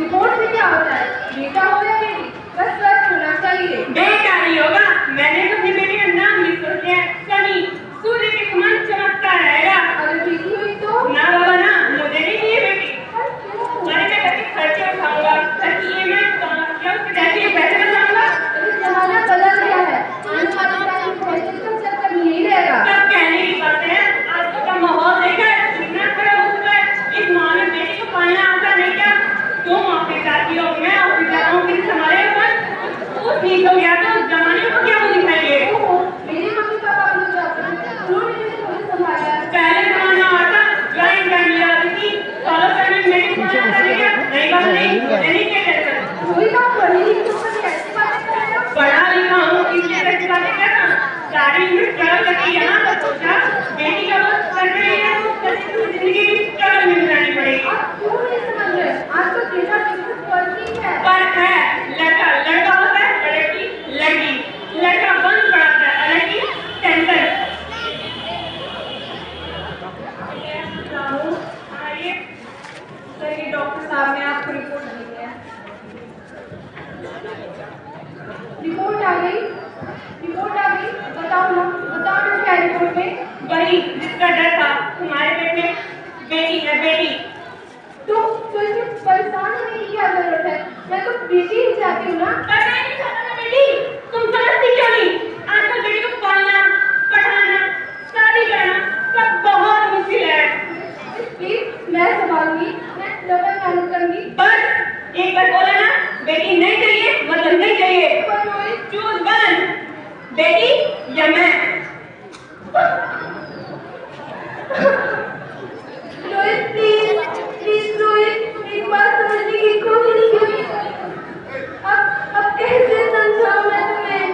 Report से क्या होता है? बेटा हो या बेटी, बस स्वस्थ होना चाहिए। बेटा नहीं होगा, मैंने तो अपनी बेटी का नाम भी सोच लिया, सनी, सूर्य के समान चमकता रहेगा। अगर बेटी हुई तो? ना बाबा ना, मुझे नहीं चाहिए बेटी। मैं घर के खर्चे उठाऊंगा, घर की EMI उठाऊंगा, पैसे बचाऊंगा। जमाना बदल गया है, आने वाले टाइम में पैसे का चक्कर नहीं रहेगा। सब कहने की बात है, आज का माहौल देखा है, कितना खराब हो चुका है। इस माँ में बेटी को पालना आता नहीं क्या? तुम ऑफिस जाती हो, मैं ऑफिस जाता हूँ, किसी संभाले ऊपर वो ठीक हो गया तो जमाने को क्या वो दिखाएंगे? मेरे मम्मी पापा भी जाते हैं, उन्होंने मुझे थोड़ी संभाला। पहले जमाना आता, ज्वाइंट फैमिली आती थी, फॉलो करने में मेरी क्या नहीं बात नहीं, नहीं क्या कहता? कोई बात पढ़ी लिखी तो मुझे ऐसी बातें करेगा? पढ़ा लिखा हूँ, इसलिए ऐसी बातें करना। गाड़ी में ट्रैवल करके यहाँ तक पहुँचा, बेटी का बस कर रही है, तो जिंदगी की ट्रैवल में जानी पड़ेगी। आप क्यों नहीं समझ रहे? आज तो देखा देखो फर्क है। फर्क है, लड़का लड़का होता है, लड़की लड़की, लड़का बंद पड़ाता है, लड़की टेंशन। आइए, सर ये डॉक्टर साहब ने आपको रिपोर्ट दी है। रिपोर्ट आ गई? रिपोर्ट आ गई? बताओ ना क्या रिपोर्ट में? वही जिसका डर था, तुम्हारे पेट में बेटी है, बेटी। तो इसमें परेशान होने की क्या जरूरत है? मैं तो बेटी ही चाहती हूँ ना। करना ही नहीं चाहता ना बेटी, तुम समझती क्यों नहीं? आजकल बेटी को पालना, पढ़ाना, शादी करना सब बहुत मुश्किल है। प्लीज मैं संभालूंगी, मैं डबल मेहनत करूंगी। बस एक बार बोला ना, बेटी नहीं चाहिए मतलब नहीं चाहिए। चूज वन, बेटी या मैं। रोहित प्लीज रोहित, एक बात समझने की कोशिश कीजिए। अब कैसे समझाऊं मैं तुम्हें?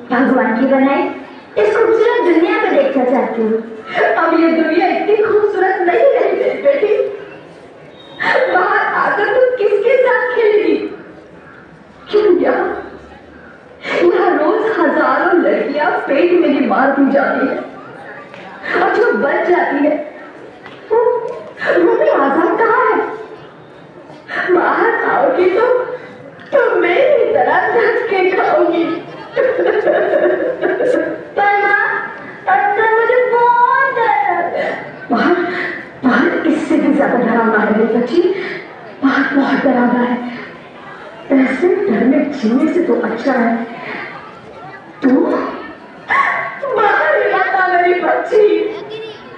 भगवान की बनाई इस खूबसूरत दुनिया को देखना चाहती हूँ। अब ये दुनिया इतनी खूबसूरत नहीं रही बेटी। बाहर आकर तुम किसके साथ खेलेगी? क्यों यहाँ रोज हजारों लड़कियां पेट में मार दी जाती है और जो बच जाती है वो बच्ची, बहुत बहुत डरावना है। ऐसे डर में जीने से तो अच्छा है तू बाहर ही मत आ मेरी बच्ची,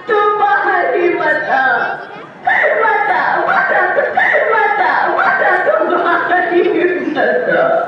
तू बाहर ही मत आ, मत आ, मत आ, मत आ, मत आ, तू बाहर ही मत आ।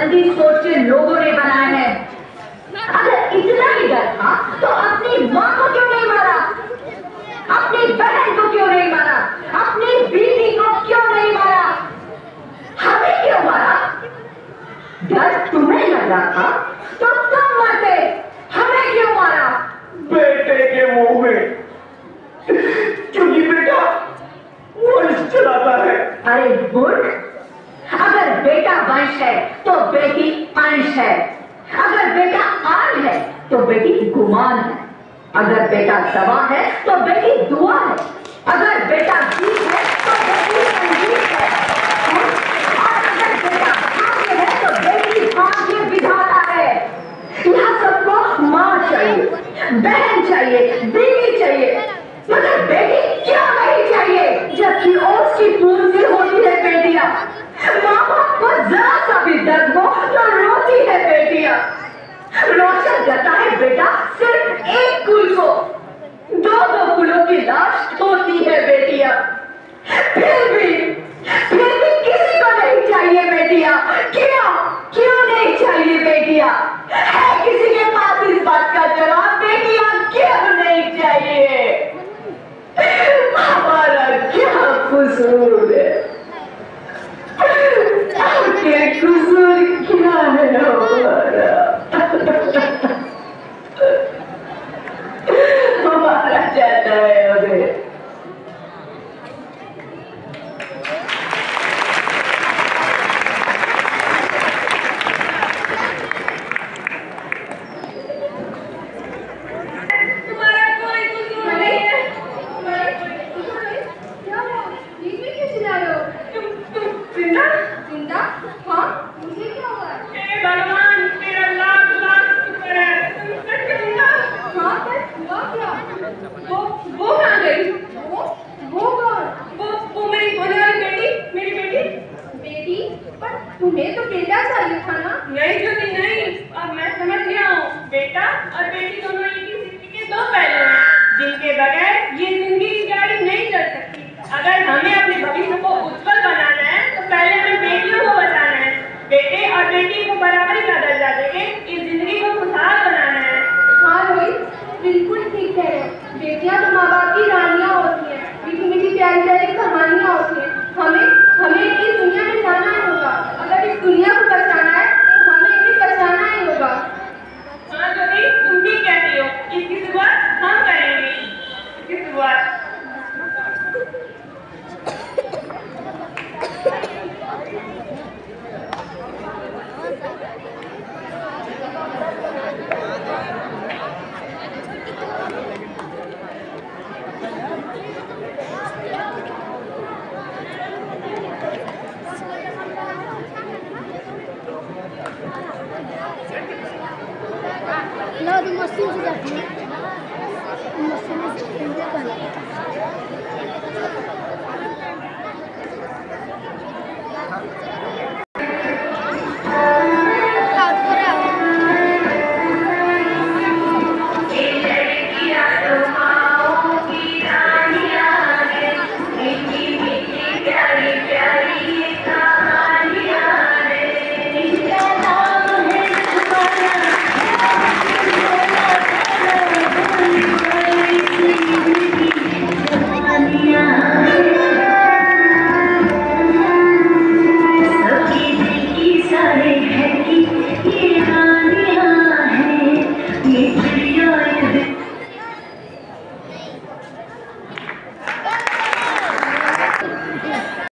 अंधी सोच के लोगों ने बनाए हैं। अगर इतना ही डर था तो अपनी माँ को क्यों नहीं मारा, अपनी बहन को क्यों नहीं मारा, अपनी बीवी को क्यों नहीं मारा, हमें क्यों मारा? डर तुम्हें लग रहा था तो तुम मरते, हमें क्यों मारा? बेटे के मुंह में, क्योंकि बेटा वंश चलाता है। अरे मूर्ख, अगर बेटा वंश है तो बेटी अंश है, अगर बेटा आन है तो बेटी गुमान है, अगर बेटा दवा है तो बेटी दुआ है, अगर बेटा जीत है तो बेटी संगीत है, और अगर बेटा भाग्य है तो बेटी भाग्य विधाता है। यहाँ सबको माँ चाहिए, बहन चाहिए, बीवी चाहिए, मगर बेटी क्यों नहीं चाहिए? जबकि ओस की पूंजी होती है बेटियां, माँ बाप को जरा सा भी दर्द हो तो रोती है बेटियां। रोशन करता है बेटा सिर्फ एक कुल को, दो दो कुलों की लाश ढोती है बेटियां। फिर भी किसी को नहीं चाहिए बेटियां। क्यों नहीं चाहिए बेटियां? है किसी के पास इस बात का जवाब? बेटियां क्यों नहीं चाहिए? हमारा क्या कसूर है? आपके कसूर क्या है हमारा? हमारा जाता है हमें। तुम्हारा कोई कसूर नहीं है। क्या हुआ? बीच में क्यों चिल्ला रहे हो? तुम जिंदा? जिंदा? हाँ, मुझे क्या हुआ? हे भगवान, तेरा लाख लाख शुक्र है, तुम सच में जिंदा? हाँ, पर हुआ क्या? वो कहाँ गई? वो कौन? वो मेरी होने वाली बेटी, मेरी बेटी। बेटी? पर तुम्हें तो बेटा चाहिए था ना? नहीं ज्योति नहीं, अब मैं समझ गया हूँ। बेटा और बेटी दोनों एक ही सिक्के के दो पहलू हैं, जिनके बगैर ये जिंदगी की गाड़ी नहीं चल सकती। अगर हमें अपने भविष्य को उज्जवल बनाना है तो पहले हमें बेटियों को बचाना है। बेटे और बेटी को बराबरी का दर्जा देके इस